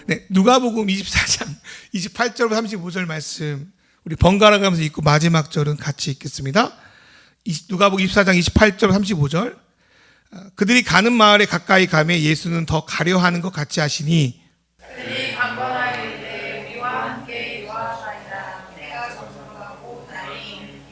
네, 누가복음 24장 28절부터 35절 말씀 우리 번갈아 가면서 읽고 마지막 절은 같이 읽겠습니다. 누가복음 24장 28절 35절. 그들이 가는 마을에 가까이 가매 예수는 더 가려 하는 것 같이 하시니 그들이 강건하여 이르되 우리와 함께 유하사이다. 내가 전도하고 날이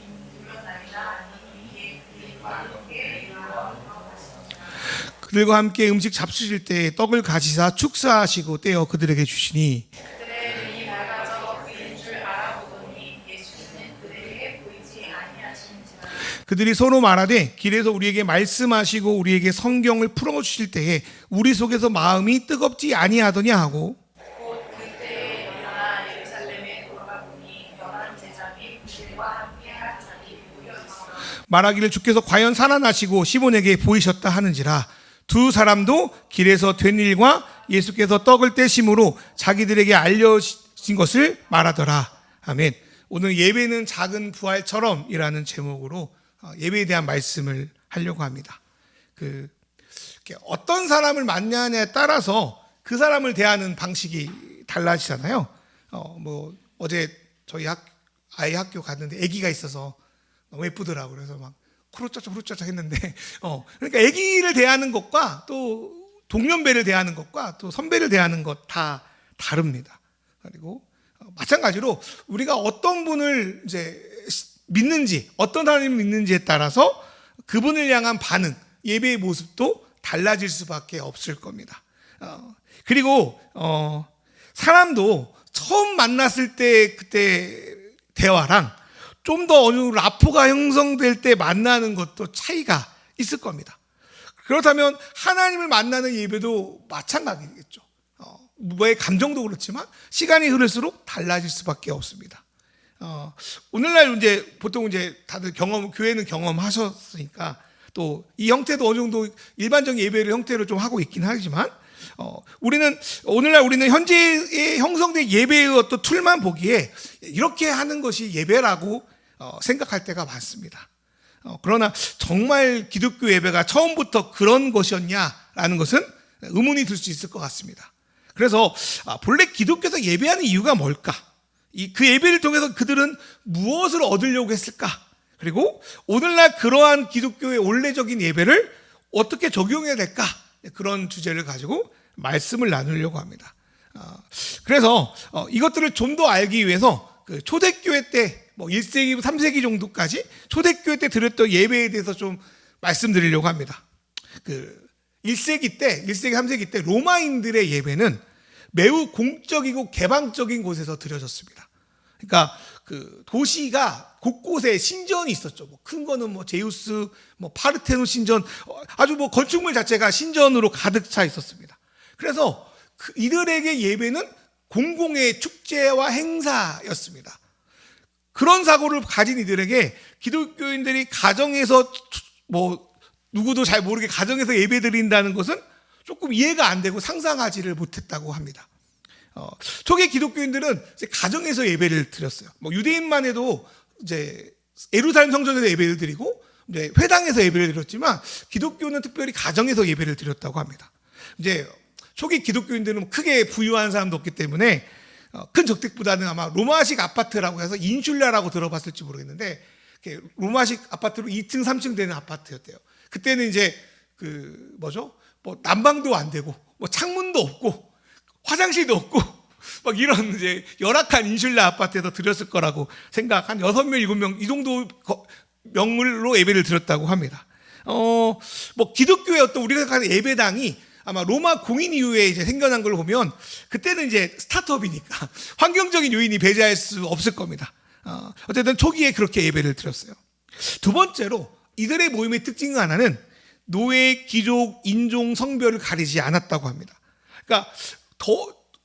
물러나리라 하니 이에 그들과 함께 유하라고 하시니라. 그들과 함께 음식 잡수실 때 떡을 가지사 축사하시고 떼어 그들에게 주시니 그들의 눈이 밝아져 그인 줄 알아보더니 예수는 그들에게 보이지 아니하시는지라. 그들이 서로 말하되 길에서 우리에게 말씀하시고 우리에게 성경을 풀어주실 때에 우리 속에서 마음이 뜨겁지 아니하더냐 하고 곧 그때에 일어나 예루살렘에 돌아가 보니 열한 제자 및 그들과 함께 한 자들이 모여 있어 말하기를 주께서 과연 살아나시고 시몬에게 보이셨다 하는지라. 두 사람도 길에서 된 일과 예수께서 떡을 떼심으로 자기들에게 알려진 것을 말하더라. 아멘. 오늘 예배는 작은 부활처럼 이라는 제목으로 예배에 대한 말씀을 하려고 합니다. 어떤 사람을 만나냐에 따라서 그 사람을 대하는 방식이 달라지잖아요. 어제 저희 아이 학교 갔는데 아기가 있어서 너무 예쁘더라고요. 그래서 막 후루짜짝 했는데, 그러니까 아기를 대하는 것과 또 동년배를 대하는 것과 또 선배를 대하는 것 다 다릅니다. 그리고 마찬가지로 우리가 어떤 분을 이제 믿는지, 어떤 하나님을 믿는지에 따라서 그분을 향한 반응, 예배의 모습도 달라질 수밖에 없을 겁니다. 그리고 사람도 처음 만났을 때 그때 대화랑 좀 더 어느 정도 라포가 형성될 때 만나는 것도 차이가 있을 겁니다. 그렇다면 하나님을 만나는 예배도 마찬가지겠죠. 뭐의 감정도 그렇지만 시간이 흐를수록 달라질 수밖에 없습니다. 오늘날 이제 보통 이제 다들 교회는 경험하셨으니까 또 이 형태도 어느 정도 일반적인 예배를 형태로 좀 하고 있긴 하지만 오늘날 우리는 현재에 형성된 예배의 어떤 툴만 보기에 이렇게 하는 것이 예배라고 생각할 때가 많습니다. 그러나 정말 기독교 예배가 처음부터 그런 것이었냐라는 것은 의문이 들 수 있을 것 같습니다. 그래서 본래 기독교에서 예배하는 이유가 뭘까? 그 예배를 통해서 그들은 무엇을 얻으려고 했을까? 그리고 오늘날 그러한 기독교의 원래적인 예배를 어떻게 적용해야 될까? 그런 주제를 가지고 말씀을 나누려고 합니다. 그래서 이것들을 좀 더 알기 위해서 초대교회 때 1세기, 3세기 정도까지 초대교회 때 드렸던 예배에 대해서 좀 말씀드리려고 합니다. 1세기, 3세기 때 로마인들의 예배는 매우 공적이고 개방적인 곳에서 드려졌습니다. 그러니까 도시가 곳곳에 신전이 있었죠. 큰 거는 제우스, 파르테논 신전, 아주 건축물 자체가 신전으로 가득 차 있었습니다. 그래서 이들에게 예배는 공공의 축제와 행사였습니다. 그런 사고를 가진 이들에게 기독교인들이 가정에서 누구도 잘 모르게 가정에서 예배 드린다는 것은 조금 이해가 안 되고 상상하지를 못했다고 합니다. 초기 기독교인들은 이제 가정에서 예배를 드렸어요. 유대인만 해도 이제 예루살렘 성전에서 예배를 드리고 이제 회당에서 예배를 드렸지만 기독교는 특별히 가정에서 예배를 드렸다고 합니다. 이제 초기 기독교인들은 크게 부유한 사람도 없기 때문에 큰 저택보다는 아마 로마식 아파트라고 해서 인슐라라고 들어봤을지 모르겠는데 로마식 아파트로 2층, 3층 되는 아파트였대요. 그때는 이제 난방도 안 되고 창문도 없고 화장실도 없고 이런 이제 열악한 인슐라 아파트에서 드렸을 거라고 생각. 한 6명, 7명 이 정도 명물로 예배를 드렸다고 합니다. 기독교의 어떤 우리가 가는 예배당이 아마 로마 공인 이후에 이제 생겨난 걸 보면 그때는 이제 스타트업이니까 환경적인 요인이 배제할 수 없을 겁니다. 어쨌든 초기에 그렇게 예배를 드렸어요. 두 번째로 이들의 모임의 특징 하나는 노예, 귀족, 인종, 성별을 가리지 않았다고 합니다. 그러니까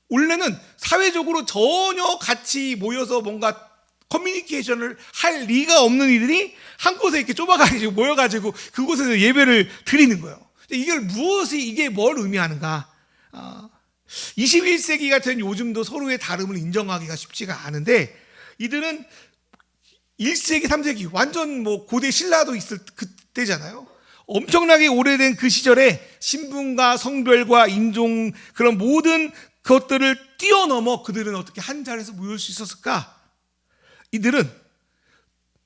원래는 사회적으로 전혀 같이 모여서 뭔가 커뮤니케이션을 할 리가 없는 이들이 한 곳에 이렇게 좁아가지고 모여가지고 그곳에서 예배를 드리는 거예요. 이게 뭘 의미하는가? 21세기 같은 요즘도 서로의 다름을 인정하기가 쉽지가 않은데 이들은 1세기, 3세기 완전 고대 신라도 있을 그때잖아요. 엄청나게 오래된 그 시절에 신분과 성별과 인종 그런 모든 그것들을 뛰어넘어 그들은 어떻게 한 자리에서 모일 수 있었을까? 이들은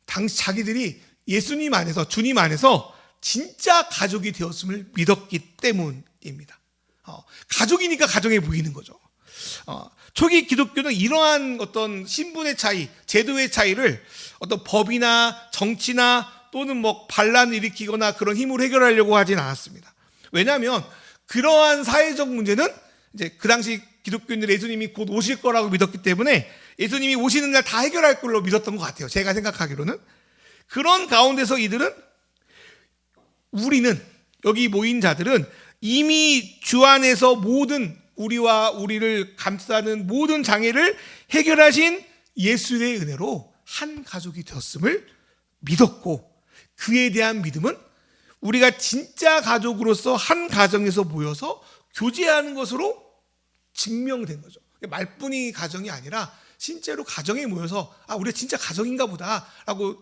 당시 자기들이 예수님 안에서, 주님 안에서 진짜 가족이 되었음을 믿었기 때문입니다. 가족이니까 가정에 모이는 거죠. 초기 기독교는 이러한 어떤 신분의 차이, 제도의 차이를 어떤 법이나 정치나 또는 뭐 반란을 일으키거나 그런 힘으로 해결하려고 하진 않았습니다. 왜냐하면 그러한 사회적 문제는 이제 그 당시 기독교인들 예수님이 곧 오실 거라고 믿었기 때문에 예수님이 오시는 날 다 해결할 걸로 믿었던 것 같아요. 제가 생각하기로는. 그런 가운데서 우리는, 여기 모인 자들은 이미 주 안에서 모든 우리와 우리를 감싸는 모든 장애를 해결하신 예수의 은혜로 한 가족이 되었음을 믿었고, 그에 대한 믿음은 우리가 진짜 가족으로서 한 가정에서 모여서 교제하는 것으로 증명된 거죠. 말뿐이 가정이 아니라 실제로 가정에 모여서 우리가 진짜 가정인가 보다라고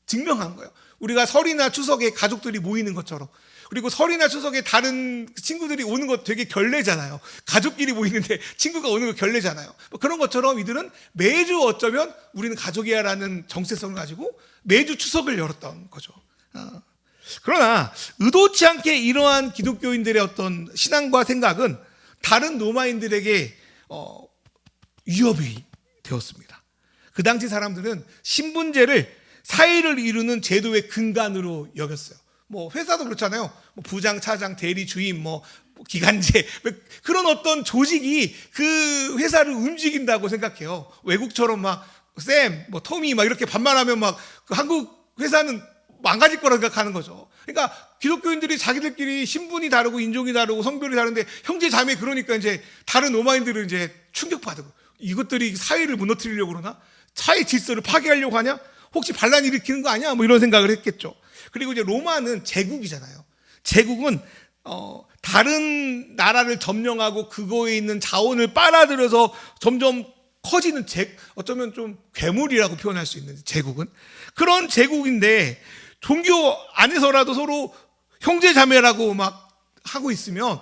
증명한 거예요. 우리가 설이나 추석에 가족들이 모이는 것처럼. 그리고 설이나 추석에 다른 친구들이 오는 거 되게 결례잖아요. 가족끼리 모이는데 친구가 오는 거 결례잖아요. 그런 것처럼 이들은 매주 어쩌면 우리는 가족이야라는 정체성을 가지고 매주 추석을 열었던 거죠. 그러나 의도치 않게 이러한 기독교인들의 어떤 신앙과 생각은 다른 로마인들에게 위협이 되었습니다. 그 당시 사람들은 신분제를 사회를 이루는 제도의 근간으로 여겼어요. 뭐 회사도 그렇잖아요. 뭐 부장, 차장, 대리, 주임, 뭐 기간제 그런 어떤 조직이 그 회사를 움직인다고 생각해요. 외국처럼 막 샘, 뭐 토미 막 이렇게 반말하면 막 그 한국 회사는 망가질 거라고 생각하는 거죠. 그러니까 기독교인들이 자기들끼리 신분이 다르고 인종이 다르고 성별이 다른데 형제 자매 그러니까 이제 다른 로마인들은 이제 충격받고 이것들이 사회를 무너뜨리려고 그러나? 사회 질서를 파괴하려고 하냐? 혹시 반란 일으키는 거 아니야? 뭐 이런 생각을 했겠죠. 그리고 이제 로마는 제국이잖아요. 제국은 다른 나라를 점령하고 그거에 있는 자원을 빨아들여서 점점 커지는 어쩌면 좀 괴물이라고 표현할 수 있는 제국은 그런 제국인데 종교 안에서라도 서로 형제 자매라고 막 하고 있으면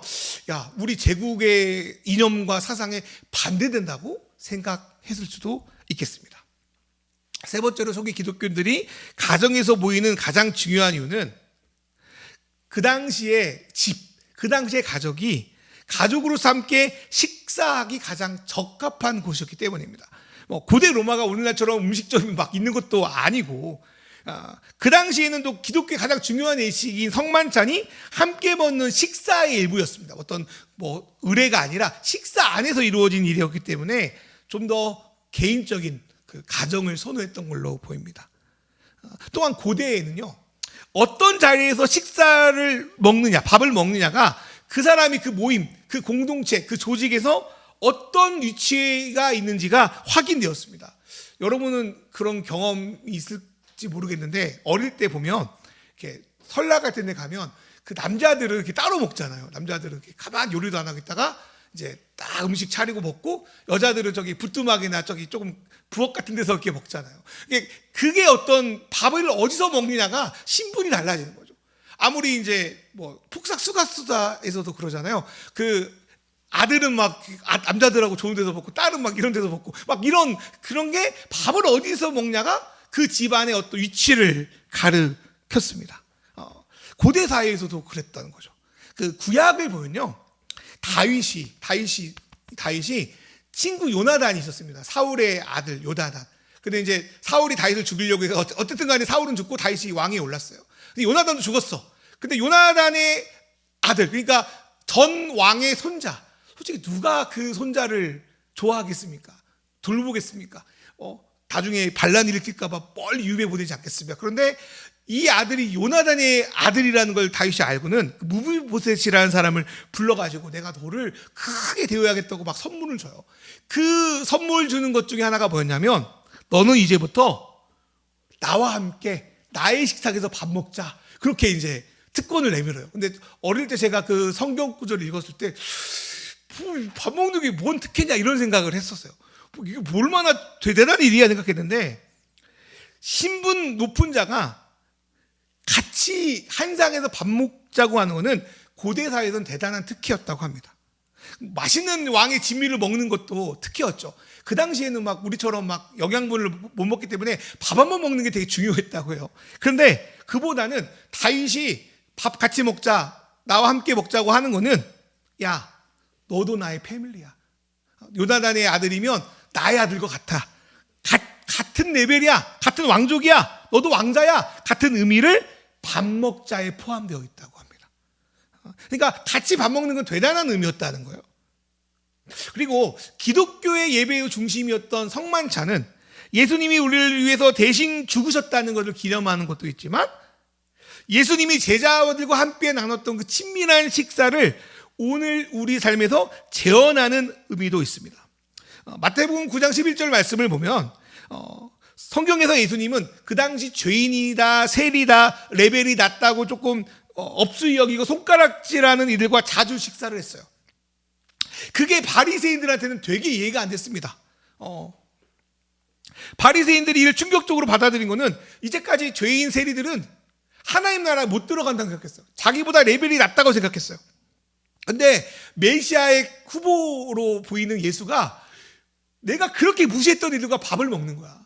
우리 제국의 이념과 사상에 반대된다고 생각했을 수도 있겠습니다. 세 번째로 초기 기독교인들이 가정에서 모이는 가장 중요한 이유는 그 당시에 그 당시에 가족이 가족으로서 함께 식사하기 가장 적합한 곳이었기 때문입니다. 고대 로마가 오늘날처럼 음식점이 막 있는 것도 아니고 그 당시에는 또 기독교의 가장 중요한 예식인 성만찬이 함께 먹는 식사의 일부였습니다. 어떤 뭐 의례가 아니라 식사 안에서 이루어진 일이었기 때문에 좀 더 개인적인 그 가정을 선호했던 걸로 보입니다. 또한 고대에는요, 어떤 자리에서 식사를 먹느냐, 밥을 먹느냐가 그 사람이 그 모임, 그 공동체, 그 조직에서 어떤 위치가 있는지가 확인되었습니다. 여러분은 그런 경험이 있을지 모르겠는데 어릴 때 보면 이렇게 설날 같은 데 가면 그 남자들은 이렇게 따로 먹잖아요. 남자들은 이렇게 가만히 요리도 안 하고 있다가 이제 딱 음식 차리고 먹고 여자들은 저기 부뚜막이나 저기 조금 부엌 같은 데서 이렇게 먹잖아요. 그게 어떤 밥을 어디서 먹느냐가 신분이 달라지는 거죠. 아무리 이제 뭐 폭삭 수가수다에서도 그러잖아요. 그 아들은 막 남자들하고 좋은 데서 먹고 딸은 막 이런 데서 먹고 막 이런 그런 게 밥을 어디서 먹냐가 그 집안의 어떤 위치를 가르쳤습니다. 고대 사회에서도 그랬다는 거죠. 그 구약을 보면요, 다윗이 친구 요나단이 있었습니다. 사울의 아들 요나단. 근데 이제 사울이 다윗을 죽이려고 해서 어쨌든 간에 사울은 죽고 다윗이 왕위에 올랐어요. 근데 요나단도 죽었어. 근데 요나단의 아들, 그러니까 전 왕의 손자. 솔직히 누가 그 손자를 좋아하겠습니까? 돌보겠습니까? 나중에 반란 일으킬까봐 멀리 유배 보내지 않겠습니까? 그런데 이 아들이 요나단의 아들이라는 걸 다윗이 알고는 무비보셋이라는 사람을 불러가지고 내가 너를 크게 대우해야겠다고 막 선물을 줘요. 그 선물 주는 것 중에 하나가 뭐였냐면, 너는 이제부터 나와 함께 나의 식탁에서 밥 먹자. 그렇게 이제 특권을 내밀어요. 근데 어릴 때 제가 그 성경 구절을 읽었을 때 밥 먹는 게 뭔 특혜냐 이런 생각을 했었어요. 이게 얼마나 대단한 일이야 생각했는데, 신분 높은 자가 같이 한 상에서 밥 먹자고 하는 것은 고대 사회에서는 대단한 특혜였다고 합니다. 맛있는 왕의 진미를 먹는 것도 특혜였죠. 그 당시에는 막 우리처럼 막 영양분을 못 먹기 때문에 밥 한 번 먹는 게 되게 중요했다고 해요. 그런데 그보다는 다윗이 밥 같이 먹자, 나와 함께 먹자고 하는 거는, 야, 너도 나의 패밀리야. 요나단의 아들이면 나의 아들과 같아. 같은 레벨이야. 같은 왕족이야. 너도 왕자야. 같은 의미를 밥 먹자에 포함되어 있다고 합니다. 그러니까 같이 밥 먹는 건 대단한 의미였다는 거예요. 그리고 기독교의 예배의 중심이었던 성만찬은 예수님이 우리를 위해서 대신 죽으셨다는 것을 기념하는 것도 있지만, 예수님이 제자들과 함께 나눴던 그 친밀한 식사를 오늘 우리 삶에서 재현하는 의미도 있습니다. 마태복음 9장 11절 말씀을 보면 성경에서 예수님은 그 당시 죄인이다, 세리다, 레벨이 낮다고 조금 업수이 여기고 손가락질하는 이들과 자주 식사를 했어요. 그게 바리새인들한테는 되게 이해가 안 됐습니다. 바리새인들이 이를 충격적으로 받아들인 거는, 이제까지 죄인 세리들은 하나님 나라에 못 들어간다고 생각했어요. 자기보다 레벨이 낮다고 생각했어요. 근데 메시아의 후보로 보이는 예수가 내가 그렇게 무시했던 이들과 밥을 먹는 거야.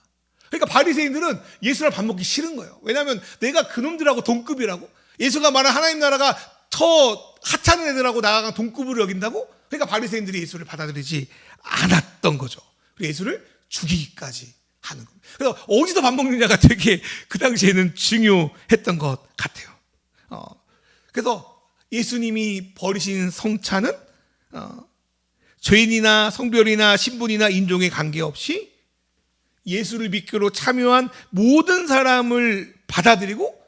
그러니까 바리새인들은 예수랑 밥 먹기 싫은 거예요. 왜냐하면 내가 그놈들하고 동급이라고, 예수가 말한 하나님 나라가 저 하찮은 애들하고 나랑 동급으로 여긴다고. 그러니까 바리새인들이 예수를 받아들이지 않았던 거죠. 그리고 예수를 죽이기까지 하는 겁니다. 그래서 어디서 밥 먹느냐가 되게 그 당시에는 중요했던 것 같아요. 그래서 예수님이 버리신 성찬은 죄인이나 성별이나 신분이나 인종에 관계없이 예수를 믿기로 참여한 모든 사람을 받아들이고,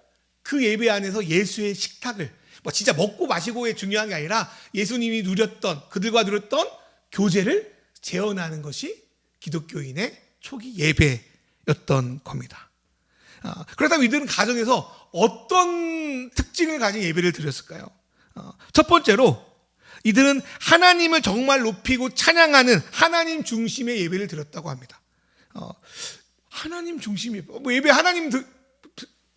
그 예배 안에서 예수의 식탁을, 뭐 진짜 먹고 마시고의 중요한 게 아니라 예수님이 누렸던, 그들과 누렸던 교제를 재현하는 것이 기독교인의 초기 예배였던 겁니다. 그렇다면 이들은 가정에서 어떤 특징을 가진 예배를 드렸을까요? 첫 번째로, 이들은 하나님을 정말 높이고 찬양하는 하나님 중심의 예배를 드렸다고 합니다. 하나님 중심 예배, 뭐 예배 하나님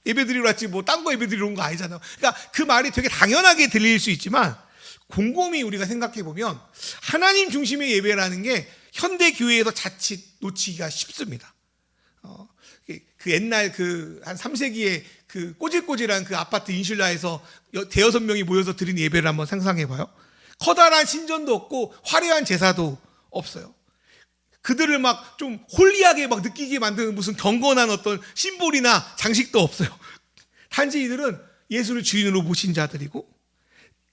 예배 드리러 왔지 뭐 딴 거 예배 드리러 온 거 아니잖아요. 그러니까 그 말이 되게 당연하게 들릴 수 있지만, 곰곰이 우리가 생각해 보면 하나님 중심의 예배라는 게 현대 교회에서 자칫 놓치기가 쉽습니다. 그 옛날 그 한 3세기에 그 꼬질꼬질한 그 아파트 인슐라에서 대여섯 명이 모여서 드린 예배를 한번 상상해 봐요. 커다란 신전도 없고 화려한 제사도 없어요. 그들을 막 좀 홀리하게 막 느끼게 만드는 무슨 경건한 어떤 심볼이나 장식도 없어요. 단지 이들은 예수를 주인으로 모신 자들이고,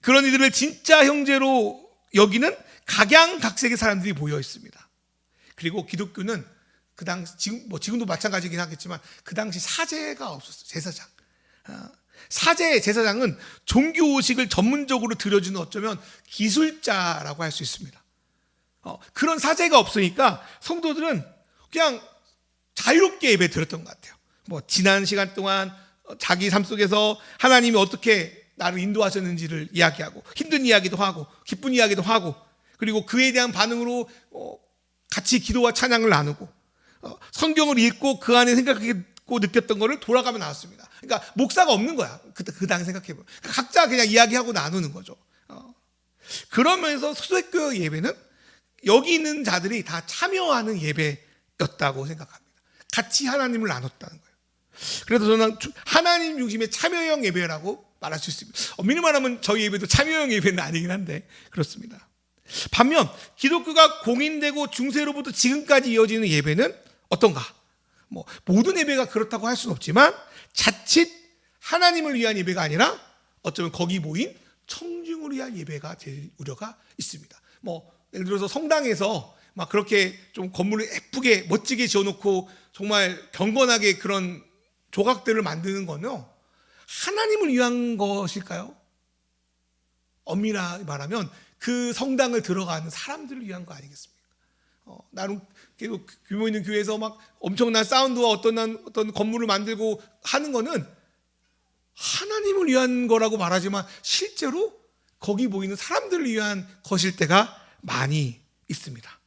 그런 이들을 진짜 형제로 여기는 각양각색의 사람들이 모여 있습니다. 그리고 기독교는 그 당시, 지금도 마찬가지긴 하겠지만, 그 당시 사제가 없었어요. 제사장. 제사장은 종교의식을 전문적으로 들여주는 어쩌면 기술자라고 할 수 있습니다. 그런 사제가 없으니까 성도들은 그냥 자유롭게 예배 드렸던 것 같아요. 뭐 지난 시간 동안 자기 삶 속에서 하나님이 어떻게 나를 인도하셨는지를 이야기하고, 힘든 이야기도 하고 기쁜 이야기도 하고, 그리고 그에 대한 반응으로 같이 기도와 찬양을 나누고, 성경을 읽고 그 안에 생각하고 느꼈던 거를 돌아가며 나왔습니다. 그러니까 목사가 없는 거야. 그 당시 생각해보면 각자 그냥 이야기하고 나누는 거죠. 그러면서 초대교회 예배는 여기 있는 자들이 다 참여하는 예배였다고 생각합니다. 같이 하나님을 나눴다는 거예요. 그래서 저는 하나님 중심의 참여형 예배라고 말할 수 있습니다. 엄밀히 말하면 저희 예배도 참여형 예배는 아니긴 한데 그렇습니다. 반면 기독교가 공인되고 중세로부터 지금까지 이어지는 예배는 어떤가? 뭐 모든 예배가 그렇다고 할 수는 없지만, 자칫 하나님을 위한 예배가 아니라 어쩌면 거기 모인 청중을 위한 예배가 될 우려가 있습니다. 뭐 예를 들어서 성당에서 막 그렇게 좀 건물을 예쁘게 멋지게 지어놓고 정말 경건하게 그런 조각들을 만드는 거는 하나님을 위한 것일까요? 엄밀히 말하면 그 성당을 들어가는 사람들을 위한 거 아니겠습니까? 나름 규모 있는 교회에서 막 엄청난 사운드와 어떤 건물을 만들고 하는 거는 하나님을 위한 거라고 말하지만 실제로 거기 모이는 사람들을 위한 것일 때가 많이 있습니다.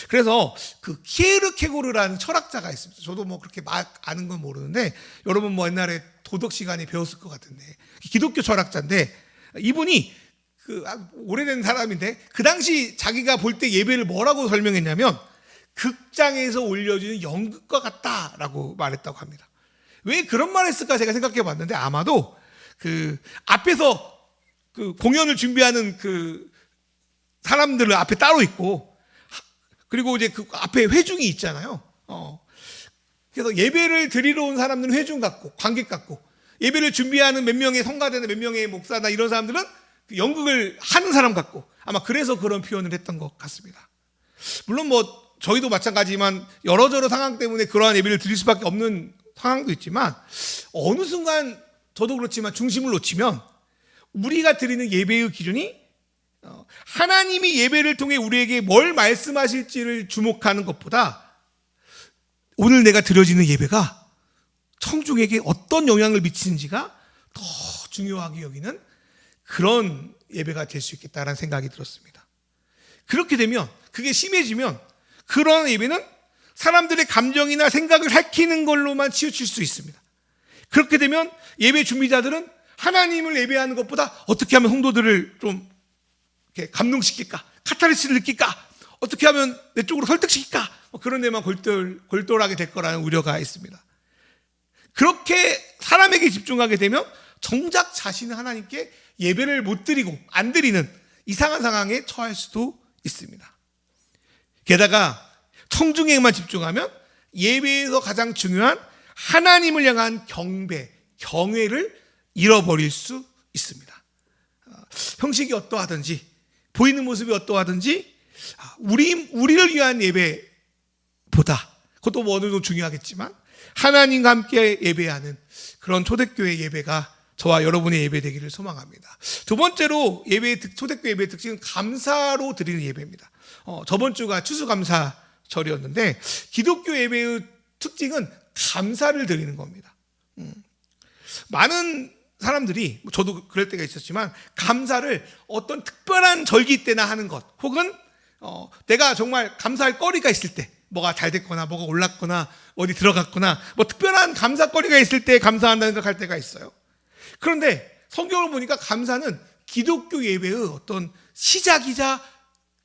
그래서 그 키에르케고르라는 철학자가 있습니다. 저도 뭐 그렇게 막 아는 건 모르는데, 여러분 뭐 옛날에 도덕 시간에 배웠을 것 같은데, 기독교 철학자인데, 이분이 오래된 사람인데 그 당시 자기가 볼 때 예배를 뭐라고 설명했냐면 극장에서 올려주는 연극과 같다라고 말했다고 합니다. 왜 그런 말을 했을까 제가 생각해 봤는데 아마도 그 앞에서 그 공연을 준비하는 그 사람들은 앞에 따로 있고 그리고 이제 그 앞에 회중이 있잖아요. 그래서 예배를 드리러 온 사람들은 회중 같고 관객 같고 예배를 준비하는 몇 명의 성가대나 몇 명의 목사나 이런 사람들은 그 연극을 하는 사람 같고 아마 그래서 그런 표현을 했던 것 같습니다. 물론 뭐 저희도 마찬가지지만 여러저러 상황 때문에 그러한 예배를 드릴 수밖에 없는 상황도 있지만 어느 순간 저도 그렇지만 중심을 놓치면 우리가 드리는 예배의 기준이 하나님이 예배를 통해 우리에게 뭘 말씀하실지를 주목하는 것보다 오늘 내가 드려지는 예배가 청중에게 어떤 영향을 미치는지가 더 중요하게 여기는 그런 예배가 될 수 있겠다라는 생각이 들었습니다. 그렇게 되면 그게 심해지면 그런 예배는 사람들의 감정이나 생각을 핥히는 걸로만 치우칠 수 있습니다. 그렇게 되면 예배 준비자들은 하나님을 예배하는 것보다 어떻게 하면 성도들을 좀 이렇게 감동시킬까, 카타르시스를 느낄까, 어떻게 하면 내 쪽으로 설득시킬까, 그런 데만 골똘하게 될 거라는 우려가 있습니다. 그렇게 사람에게 집중하게 되면 정작 자신은 하나님께 예배를 못 드리고 안 드리는 이상한 상황에 처할 수도 있습니다. 게다가 청중에만 집중하면 예배에서 가장 중요한 하나님을 향한 경배, 경외를 잃어버릴 수 있습니다. 형식이 어떠하든지 보이는 모습이 어떠하든지 우리를 위한 예배보다 그것도 뭐 어느 정도 중요하겠지만 하나님과 함께 예배하는 그런 초대교회 예배가 저와 여러분의 예배 되기를 소망합니다. 두 번째로 초대교회 예배의 특징은 감사로 드리는 예배입니다. 저번 주가 추수감사절이었는데 기독교 예배의 특징은 감사를 드리는 겁니다. 많은 사람들이 저도 그럴 때가 있었지만 감사를 어떤 특별한 절기 때나 하는 것 혹은 내가 정말 감사할 거리가 있을 때 뭐가 잘 됐거나 뭐가 올랐거나 어디 들어갔거나 뭐 특별한 감사거리가 있을 때 감사한다는 생각할 때가 있어요. 그런데 성경을 보니까 감사는 기독교 예배의 어떤 시작이자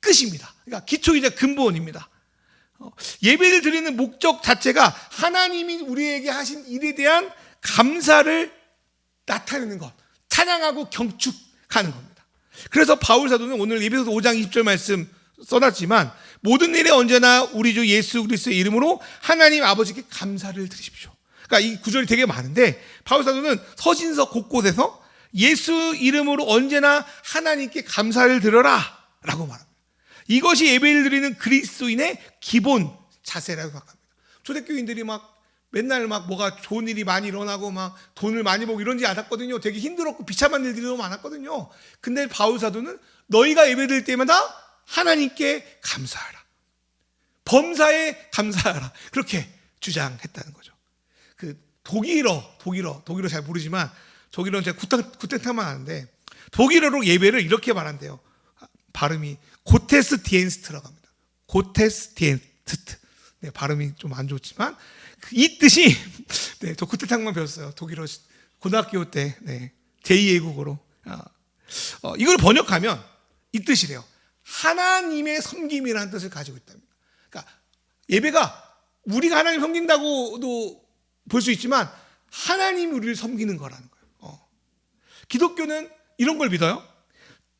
끝입니다. 그러니까 기초이자 근본입니다. 예배를 드리는 목적 자체가 하나님이 우리에게 하신 일에 대한 감사를 나타내는 것, 찬양하고 경축하는 겁니다. 그래서 바울 사도는 오늘 에베소서 5장 20절 말씀 써놨지만 모든 일에 언제나 우리 주 예수 그리스도의 이름으로 하나님 아버지께 감사를 드리십시오. 그러니까 이 구절이 되게 많은데 바울 사도는 서신서 곳곳에서 예수 이름으로 언제나 하나님께 감사를 드려라 라고 말합니다. 이것이 예배를 드리는 그리스도인의 기본 자세라고 생각합니다. 초대교인들이 막 맨날 막 뭐가 좋은 일이 많이 일어나고 막 돈을 많이 벌고 이런지 않았거든요. 되게 힘들었고 비참한 일들이 너무 많았거든요. 근데 바울 사도는 너희가 예배드릴 때마다 하나님께 감사하라. 범사에 감사하라. 그렇게 주장했다는 거죠. 그 독일어 잘 모르지만 독일어는 제가 구텐타만 하는데 독일어로 예배를 이렇게 말한대요. 발음이 고테스디엔스트라고 합니다. 고테스디엔스트. 네, 발음이 좀 안 좋지만 이 뜻이 네, 저 구텐타만 배웠어요. 독일어 고등학교 때 네, 제2외국어로 이걸 번역하면 이 뜻이래요. 하나님의 섬김이라는 뜻을 가지고 있답니다. 그러니까 예배가 우리가 하나님 섬긴다고도 볼 수 있지만 하나님이 우리를 섬기는 거라는 거예요. 기독교는 이런 걸 믿어요.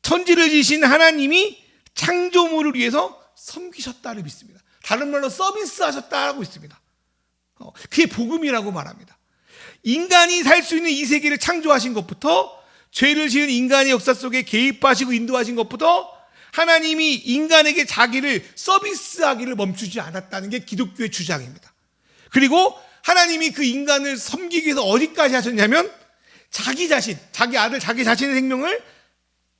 천지를 지신 하나님이 창조물을 위해서 섬기셨다를 믿습니다. 다른 말로 서비스하셨다고 있습니다. 그게 복음이라고 말합니다. 인간이 살 수 있는 이 세계를 창조하신 것부터 죄를 지은 인간의 역사 속에 개입하시고 인도하신 것부터 하나님이 인간에게 자기를 서비스하기를 멈추지 않았다는 게 기독교의 주장입니다. 그리고 하나님이 그 인간을 섬기기 위해서 어디까지 하셨냐면 자기 자신, 자기 아들, 자기 자신의 생명을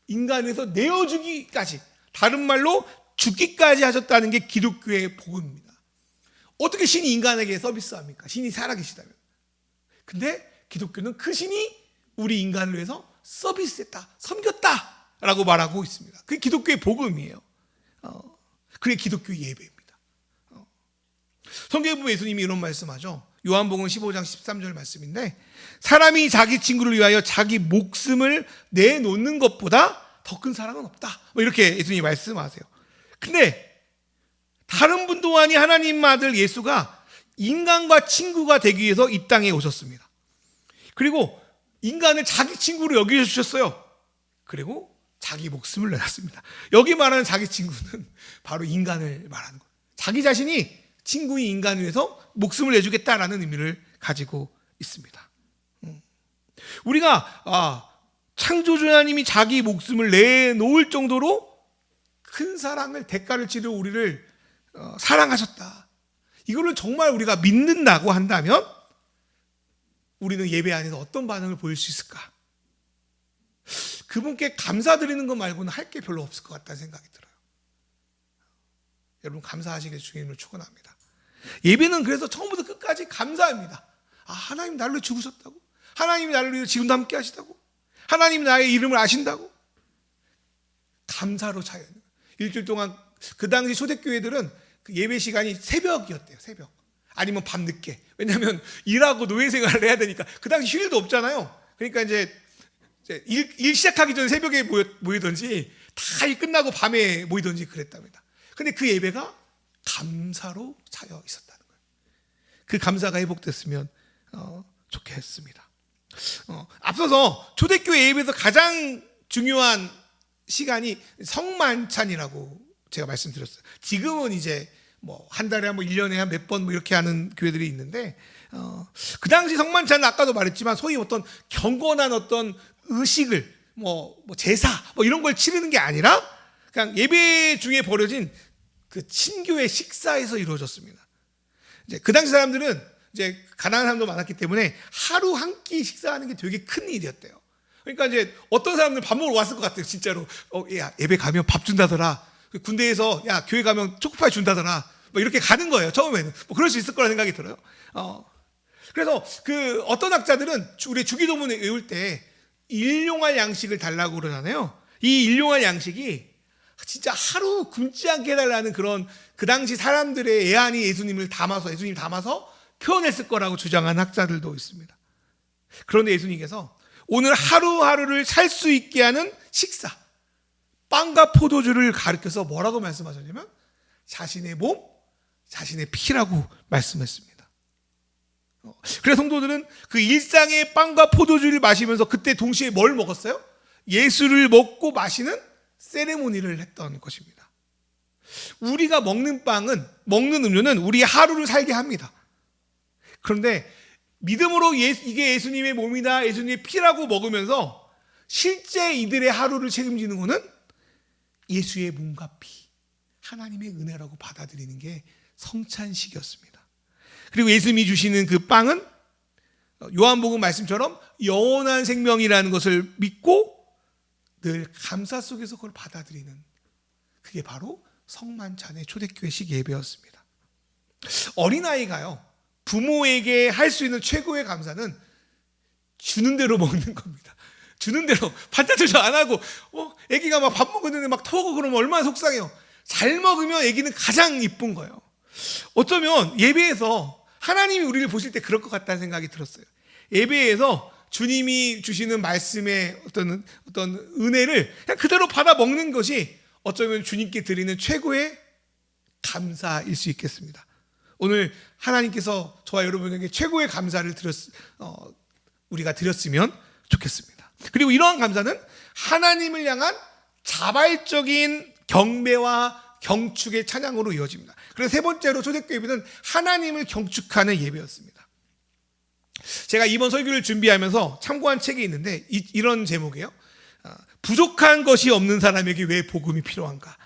인간에서 내어주기까지, 다른 말로 죽기까지 하셨다는 게 기독교의 복음입니다. 어떻게 신이 인간에게 서비스합니까? 신이 살아계시다면. 근데 기독교는 그 신이 우리 인간을 위해서 서비스했다, 섬겼다 라고 말하고 있습니다. 그게 기독교의 복음이에요. 그게 기독교의 예배입니다. 성경에 보면 예수님이 이런 말씀하죠. 요한복음 15장 13절 말씀인데 사람이 자기 친구를 위하여 자기 목숨을 내놓는 것보다 더 큰 사랑은 없다. 뭐 이렇게 예수님이 말씀하세요. 근데 다른 분도 아닌 하나님 아들 예수가 인간과 친구가 되기 위해서 이 땅에 오셨습니다. 그리고 인간을 자기 친구로 여겨주셨어요. 그리고 자기 목숨을 내놨습니다. 여기 말하는 자기 친구는 바로 인간을 말하는 거예요. 자기 자신이 친구인 인간을 위해서 목숨을 내주겠다라는 의미를 가지고 있습니다. 우리가 창조주 하나님이 자기 목숨을 내놓을 정도로 큰 사랑을 대가를 치르 우리를 사랑하셨다. 이거를 정말 우리가 믿는다고 한다면 우리는 예배 안에서 어떤 반응을 보일 수 있을까? 그분께 감사드리는 것 말고는 할 게 별로 없을 것 같다는 생각이 들어요. 여러분 감사하시길 주님을 축원합니다. 예배는 그래서 처음부터 끝까지 감사합니다. 하나님 나를 위해 죽으셨다고, 하나님이 나를 위해 지금도 함께 하시다고, 하나님이 나의 이름을 아신다고 감사로 차요. 일주일 동안 그 당시 초대교회들은 그 예배 시간이 새벽이었대요. 새벽 아니면 밤늦게. 왜냐하면 일하고 노예 생활을 해야 되니까 그 당시 휴일도 없잖아요. 그러니까 이제 일 시작하기 전에 새벽에 모이든지 다 일 끝나고 밤에 모이든지 그랬답니다. 근데 그 예배가 감사로 차여 있었다는 거예요. 그 감사가 회복됐으면 좋겠습니다. 앞서서 초대교회 예배에서 가장 중요한 시간이 성만찬이라고 제가 말씀드렸어요. 지금은 이제 뭐 한 달에 한 번, 1년에 한 몇 번 뭐 이렇게 하는 교회들이 있는데 그 당시 성만찬은 아까도 말했지만 소위 어떤 경건한 어떤 의식을 뭐 제사 뭐 이런 걸 치르는 게 아니라 그냥 예배 중에 벌어진 그 친교의 식사에서 이루어졌습니다. 이제 그 당시 사람들은 이제 가난한 사람도 많았기 때문에 하루 한 끼 식사하는 게 되게 큰 일이었대요. 그러니까 이제 어떤 사람들 밥 먹으러 왔을 것 같아요. 진짜로 야 예배 가면 밥 준다더라. 군대에서 야 교회 가면 초코파이 준다더라. 뭐 이렇게 가는 거예요. 처음에는 뭐 그럴 수 있을 거라 생각이 들어요. 그래서 그 어떤 학자들은 우리 주기도문을 외울 때 일용할 양식을 달라고 그러잖아요. 이 일용할 양식이 진짜 하루 굶지 않게 해달라는 그런 그 당시 사람들의 애안이 예수님 담아서 표현했을 거라고 주장한 학자들도 있습니다. 그런데 예수님께서 오늘 하루하루를 살 수 있게 하는 식사, 빵과 포도주를 가르쳐서 뭐라고 말씀하셨냐면 자신의 몸, 자신의 피라고 말씀했습니다. 그래서 성도들은 그 일상의 빵과 포도주를 마시면서 그때 동시에 뭘 먹었어요? 예수를 먹고 마시는 세레모니를 했던 것입니다. 우리가 먹는 빵은, 먹는 음료는 우리 하루를 살게 합니다. 그런데 믿음으로 이게 예수님의 몸이다, 예수님의 피라고 먹으면서 실제 이들의 하루를 책임지는 것은 예수의 몸과 피, 하나님의 은혜라고 받아들이는 게 성찬식이었습니다. 그리고 예수님이 주시는 그 빵은 요한복음 말씀처럼 영원한 생명이라는 것을 믿고 늘 감사 속에서 그걸 받아들이는, 그게 바로 성만찬의 초대교회식 예배였습니다. 어린아이가요, 부모에게 할 수 있는 최고의 감사는 주는 대로 먹는 겁니다. 주는 대로 반찬조차 안 하고 애기가 막 밥 먹었는데 막 토하고 그러면 얼마나 속상해요. 잘 먹으면 애기는 가장 이쁜 거예요. 어쩌면 예배에서 하나님이 우리를 보실 때 그럴 것 같다는 생각이 들었어요. 예배에서 주님이 주시는 말씀의 어떤 은혜를 그냥 그대로 받아 먹는 것이 어쩌면 주님께 드리는 최고의 감사일 수 있겠습니다. 오늘 하나님께서 저와 여러분에게 최고의 감사를 우리가 드렸으면 좋겠습니다. 그리고 이러한 감사는 하나님을 향한 자발적인 경배와 경축의 찬양으로 이어집니다. 그래서 세 번째로 초대교회 예배는 하나님을 경축하는 예배였습니다. 제가 이번 설교를 준비하면서 참고한 책이 있는데 이런 제목이에요. 부족한 것이 없는 사람에게 왜 복음이 필요한가.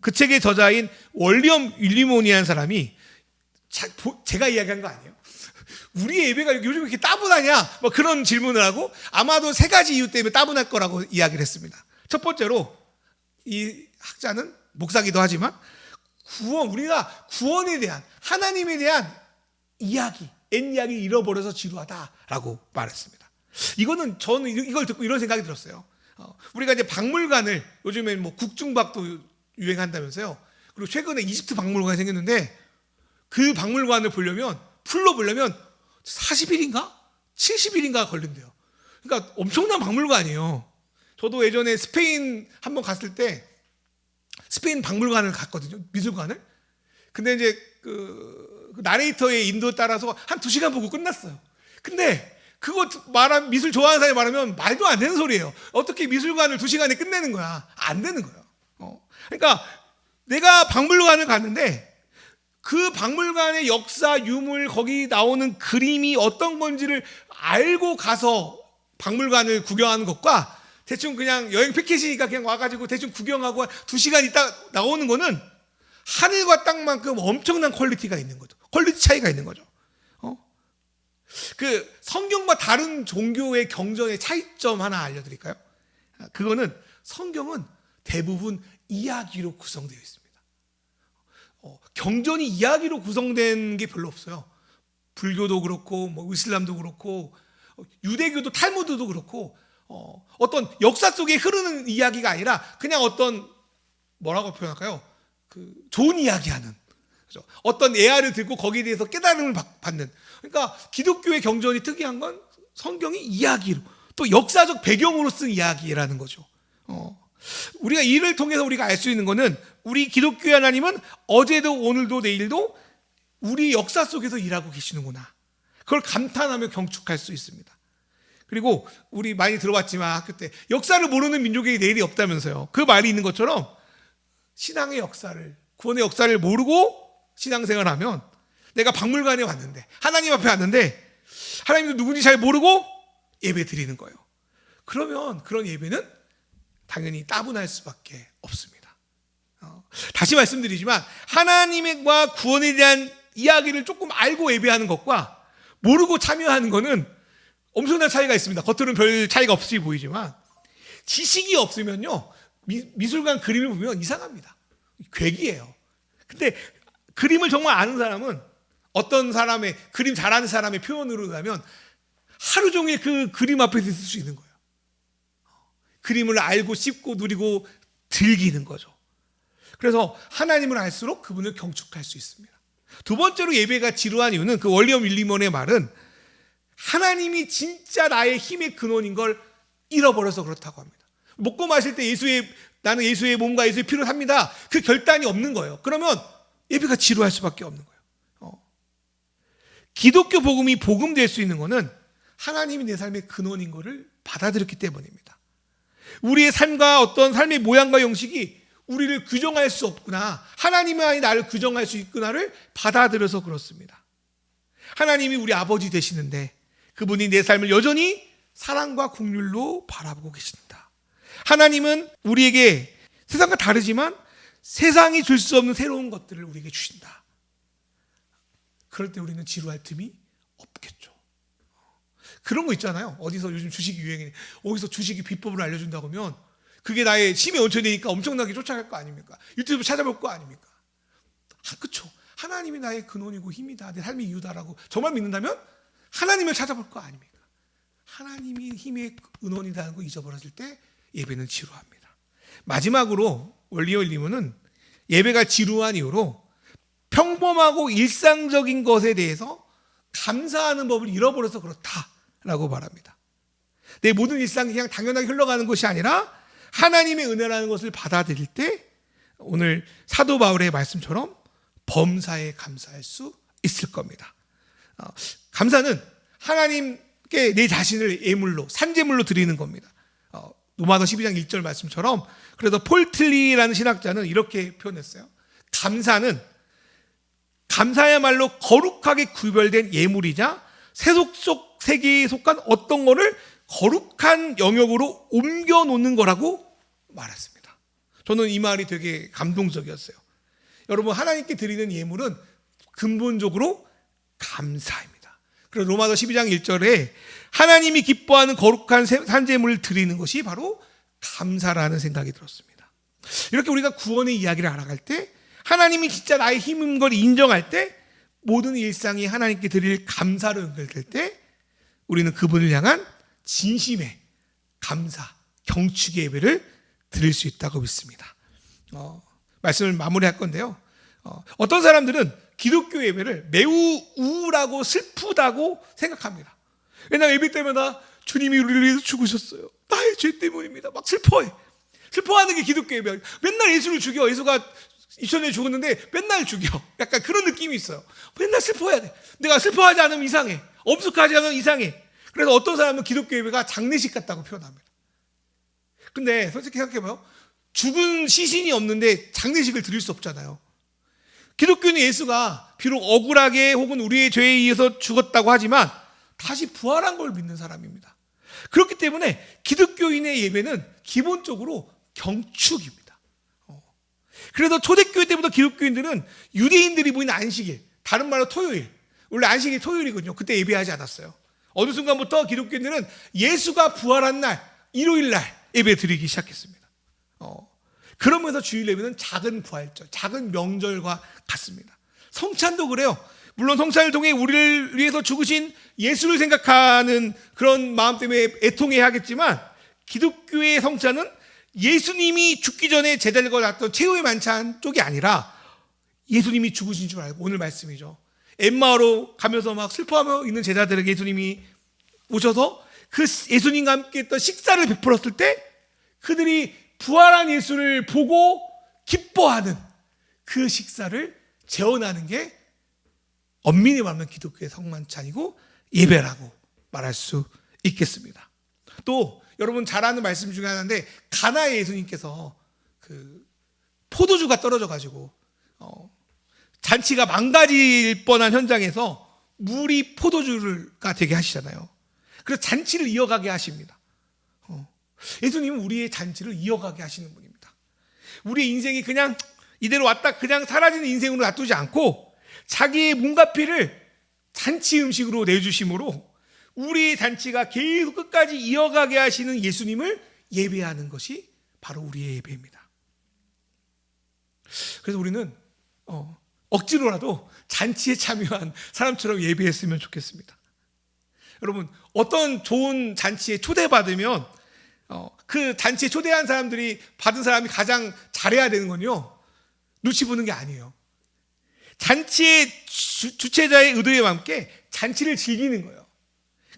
그 책의 저자인 월리엄 윌리몬이라는 사람이 제가 이야기한 거 아니에요. 우리 예배가 요즘 이렇게 따분하냐? 뭐 그런 질문을 하고 아마도 세 가지 이유 때문에 따분할 거라고 이야기를 했습니다. 첫 번째로 이 학자는 목사기도 하지만 우리가 구원에 대한, 하나님에 대한 이야기, 옛 이야기 잃어버려서 지루하다라고 말했습니다. 저는 이걸 듣고 이런 생각이 들었어요. 우리가 이제 박물관을, 요즘엔 뭐 국중박도 유행한다면서요. 그리고 최근에 이집트 박물관이 생겼는데 그 박물관을 풀로 보려면 40일인가? 70일인가 걸린대요. 그러니까 엄청난 박물관이에요. 저도 예전에 스페인 한번 갔을 때 스페인 박물관을 갔거든요. 미술관을. 근데 이제 그 나레이터의 인도 따라서 한 2시간 보고 끝났어요. 근데 그거 말하면 미술 좋아하는 사람이 말하면 말도 안 되는 소리예요. 어떻게 미술관을 2시간에 끝내는 거야? 안 되는 거예요. 그러니까 내가 박물관을 갔는데 그 박물관의 역사, 유물, 거기 나오는 그림이 어떤 건지를 알고 가서 박물관을 구경하는 것과 대충 그냥 여행 패키지니까 그냥 와가지고 대충 구경하고 2시간 있다 나오는 거는 하늘과 땅만큼 엄청난 퀄리티가 있는 거죠. 퀄리티 차이가 있는 거죠. 그 성경과 다른 종교의 경전의 차이점 하나 알려드릴까요? 그거는 성경은 대부분 이야기로 구성되어 있습니다. 경전이 이야기로 구성된 게 별로 없어요. 불교도 그렇고 뭐 이슬람도 그렇고 유대교도 탈무드도 그렇고 어떤 역사 속에 흐르는 이야기가 아니라 그냥 어떤 뭐라고 표현할까요? 그 좋은 이야기하는 그렇죠? 어떤 예화를 듣고 거기에 대해서 깨달음을 받는. 그러니까 기독교의 경전이 특이한 건 성경이 이야기로 또 역사적 배경으로 쓴 이야기라는 거죠. 우리가 이를 통해서 우리가 알 수 있는 것은 우리 기독교의 하나님은 어제도 오늘도 내일도 우리 역사 속에서 일하고 계시는구나. 그걸 감탄하며 경축할 수 있습니다. 그리고 우리 많이 들어봤지만 학교 때 역사를 모르는 민족에게 내일이 없다면서요. 그 말이 있는 것처럼 신앙의 역사를, 구원의 역사를 모르고 신앙생활하면 내가 박물관에 왔는데 하나님 앞에 왔는데 하나님도 누군지 잘 모르고 예배 드리는 거예요. 그러면 그런 예배는 당연히 따분할 수밖에 없습니다. 다시 말씀드리지만 하나님과 구원에 대한 이야기를 조금 알고 예배하는 것과 모르고 참여하는 것은 엄청난 차이가 있습니다. 겉으로는 별 차이가 없이 보이지만 지식이 없으면요 미술관 그림을 보면 이상합니다. 괴기예요. 근데 그림을 정말 아는 사람은 어떤 사람의 그림 잘하는 사람의 표현으로 가면 하루 종일 그 그림 앞에서 있을 수 있는 거예요. 그림을 알고 씹고 누리고 즐기는 거죠. 그래서 하나님을 알수록 그분을 경축할 수 있습니다. 두 번째로 예배가 지루한 이유는 그 월리엄 윌리먼의 말은 하나님이 진짜 나의 힘의 근원인 걸 잃어버려서 그렇다고 합니다. 먹고 마실 때 나는 예수의 몸과 예수의 피로 삽니다. 그 결단이 없는 거예요. 그러면 예배가 지루할 수밖에 없는 거예요. 기독교 복음이 복음될 수 있는 것은 하나님이 내 삶의 근원인 것을 받아들였기 때문입니다. 우리의 삶과 어떤 삶의 모양과 형식이 우리를 규정할 수 없구나. 하나님만이 나를 규정할 수 있구나를 받아들여서 그렇습니다. 하나님이 우리 아버지 되시는데 그분이 내 삶을 여전히 사랑과 긍휼로 바라보고 계신다. 하나님은 우리에게 세상과 다르지만 세상이 줄 수 없는 새로운 것들을 우리에게 주신다. 그럴 때 우리는 지루할 틈이 없겠죠. 그런 거 있잖아요. 어디서 요즘 주식이 유행이네. 어디서 주식이 비법을 알려준다고 하면 그게 나의 힘의 원천이니까 엄청나게 쫓아갈 거 아닙니까? 유튜브 찾아볼 거 아닙니까? 그렇죠. 하나님이 나의 근원이고 힘이다. 내 삶의 이유다라고 정말 믿는다면 하나님을 찾아볼 거 아닙니까? 하나님이 힘의 근원이라는 거 잊어버렸을 때 예배는 지루합니다. 마지막으로 월리엄 윌리먼은 예배가 지루한 이유로 평범하고 일상적인 것에 대해서 감사하는 법을 잃어버려서 그렇다라고 말합니다. 내 모든 일상이 그냥 당연하게 흘러가는 것이 아니라 하나님의 은혜라는 것을 받아들일 때 오늘 사도 바울의 말씀처럼 범사에 감사할 수 있을 겁니다. 감사는 하나님께 내 자신을 예물로 산제물로 드리는 겁니다. 로마서 12장 1절 말씀처럼 그래서 폴 틀리라는 신학자는 이렇게 표현했어요. 감사야말로 거룩하게 구별된 예물이자 세속 속 세계에 속한 어떤 거를 거룩한 영역으로 옮겨놓는 거라고 말했습니다. 저는 이 말이 되게 감동적이었어요. 여러분 하나님께 드리는 예물은 근본적으로 감사입니다. 그래서 로마서 12장 1절에 하나님이 기뻐하는 거룩한 산제물을 드리는 것이 바로 감사라는 생각이 들었습니다. 이렇게 우리가 구원의 이야기를 알아갈 때 하나님이 진짜 나의 힘인 걸 인정할 때 모든 일상이 하나님께 드릴 감사로 연결될 때 우리는 그분을 향한 진심의 감사, 경축의 예배를 드릴 수 있다고 믿습니다. 말씀을 마무리할 건데요. 어떤 사람들은 기독교 예배를 매우 우울하고 슬프다고 생각합니다. 왜냐하면 예배 때마다 주님이 우리를 위해서 죽으셨어요. 나의 죄 때문입니다. 막 슬퍼해. 슬퍼하는 게 기독교 예배야. 맨날 예수를 죽여. 예수가 2000년에 죽었는데 맨날 죽여. 약간 그런 느낌이 있어요. 맨날 슬퍼해야 돼. 내가 슬퍼하지 않으면 이상해. 엄숙하지 않으면 이상해. 그래서 어떤 사람은 기독교 예배가 장례식 같다고 표현합니다. 근데 솔직히 생각해봐요. 죽은 시신이 없는데 장례식을 드릴 수 없잖아요. 기독교는 예수가 비록 억울하게 혹은 우리의 죄에 의해서 죽었다고 하지만 다시 부활한 걸 믿는 사람입니다. 그렇기 때문에 기독교인의 예배는 기본적으로 경축입니다. 그래서 초대교회 때부터 기독교인들은 유대인들이 모이는 안식일, 다른 말로 토요일, 원래 안식일이 토요일이거든요. 그때 예배하지 않았어요. 어느 순간부터 기독교인들은 예수가 부활한 날, 일요일 날 예배 드리기 시작했습니다. 그러면서 주일 예배는 작은 부활절, 작은 명절과 같습니다. 성찬도 그래요. 물론 성찬을 통해 우리를 위해서 죽으신 예수를 생각하는 그런 마음 때문에 애통해야 하겠지만 기독교의 성찬은 예수님이 죽기 전에 제자들과 나눴던 최후의 만찬 쪽이 아니라 예수님이 죽으신 줄 알고, 오늘 말씀이죠. 엠마오로 가면서 막 슬퍼하며 있는 제자들에게 예수님이 오셔서 그 예수님과 함께 했던 식사를 베풀었을 때 그들이 부활한 예수를 보고 기뻐하는 그 식사를 재현하는 게 엄밀히 말하면 기독교의 성만찬이고 예배라고 말할 수 있겠습니다. 또 여러분 잘 아는 말씀 중에 하나인데, 가나의 예수님께서 그 포도주가 떨어져 가지고 잔치가 망가질 뻔한 현장에서 물이 포도주가 되게 하시잖아요. 그래서 잔치를 이어가게 하십니다. 예수님은 우리의 잔치를 이어가게 하시는 분입니다. 우리의 인생이 그냥 이대로 왔다 그냥 사라지는 인생으로 놔두지 않고 자기의 몸과 피를 잔치 음식으로 내주심으로 우리의 잔치가 계속 끝까지 이어가게 하시는 예수님을 예배하는 것이 바로 우리의 예배입니다. 그래서 우리는 억지로라도 잔치에 참여한 사람처럼 예배했으면 좋겠습니다. 여러분, 어떤 좋은 잔치에 초대받으면 그 잔치에 초대한 사람들이 받은 사람이 가장 잘해야 되는 건요, 눈치 보는 게 아니에요. 잔치의 주최자의 의도에 함께 잔치를 즐기는 거예요.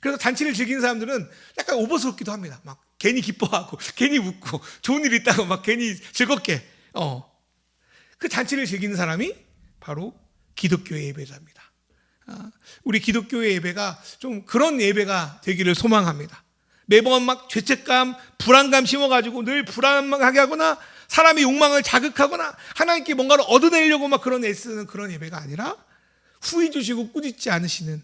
그래서 잔치를 즐기는 사람들은 약간 오버스럽기도 합니다. 막 괜히 기뻐하고 괜히 웃고 좋은 일 있다고 막 괜히 즐겁게 그 잔치를 즐기는 사람이 바로 기독교의 예배자입니다. 우리 기독교의 예배가 좀 그런 예배가 되기를 소망합니다. 매번 막 죄책감, 불안감 심어가지고 늘 불안하게 하거나 사람의 욕망을 자극하거나 하나님께 뭔가를 얻어내려고 막 그런 애쓰는 그런 예배가 아니라 후회 주시고 꾸짖지 않으시는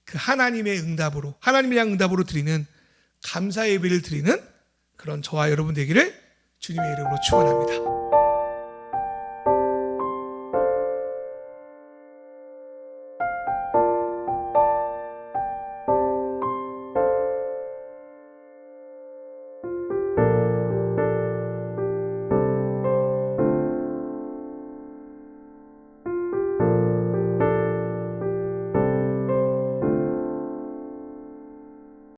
그 하나님의 응답으로, 하나님을 향한 응답으로 드리는 감사 예배를 드리는 그런 저와 여러분 되기를 주님의 이름으로 축원합니다.